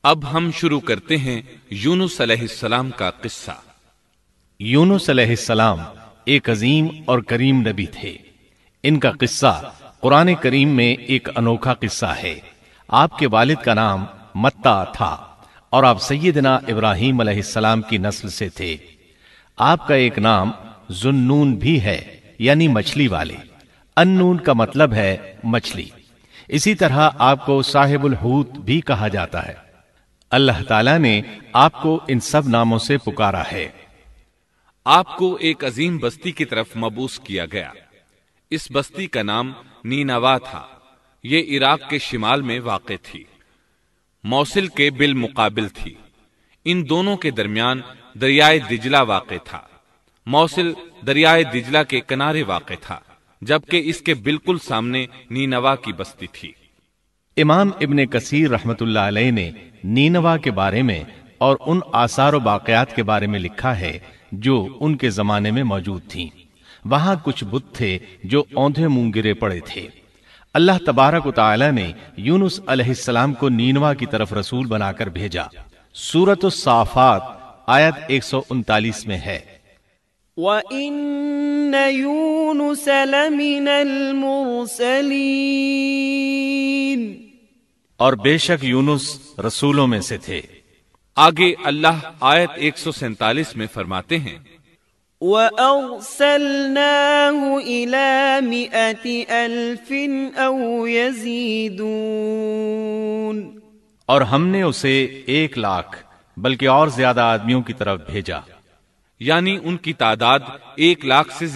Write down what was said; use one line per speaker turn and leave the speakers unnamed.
اب ہم شروع کرتے ہیں یونس علیہ السلام کا قصہ۔
یونس علیہ السلام ایک عظیم اور کریم نبی تھے۔ ان کا قصہ قرآن کریم میں ایک انوکھا قصہ ہے۔ آپ کے والد کا نام متا تھا اور آپ سیدنا ابراہیم علیہ السلام کی نسل سے تھے۔ آپ کا ایک نام ذوالنون بھی ہے، یعنی مچھلی والے۔ النون کا مطلب ہے مچھلی۔ اسی طرح آپ کو صاحب الحوت بھی کہا جاتا ہے۔ اللہ تعالیٰ نے آپ کو ان سب ناموں سے پکارا ہے۔
آپ کو ایک عظیم بستی کی طرف مبعوث کیا گیا۔ اس بستی کا نام نینوا تھا۔ یہ عراق کے شمال میں واقع تھی، موصل کے بالمقابل تھی۔ ان دونوں کے درمیان دریائے دجلہ واقع تھا۔ موصل دریائے دجلہ کے کنارے واقع تھا، جبکہ اس کے بالکل سامنے نینوا کی بستی تھی۔
امام ابن کثیر رحمت اللہ علیہ نے نینوا کے بارے میں اور ان آثار و باقیات کے بارے میں لکھا ہے جو ان کے زمانے میں موجود تھیں۔ وہاں کچھ بت تھے جو اوندھے منہ گرے پڑے تھے۔ اللہ تبارک و تعالی نے یونس علیہ السلام کو نینوا کی طرف رسول بنا کر بھیجا۔ سورۃ الصافات آیت 139 میں ہے،
وَإِنَّ يُونُسَ لَمِنَ الْمُرْسَلِينَ،
اور بے شک یونس رسولوں میں سے تھے۔
آگے اللہ آیت 147 میں فرماتے ہیں،
وَأَرْسَلْنَاهُ إِلَى 100,000 أَوْ يَزِيدُونَ،
اور ہم نے اسے 1,00,000 بلکہ اور زیادہ آدمیوں کی طرف بھیجا۔
یعنی ان کی تعداد 1,00,000 سے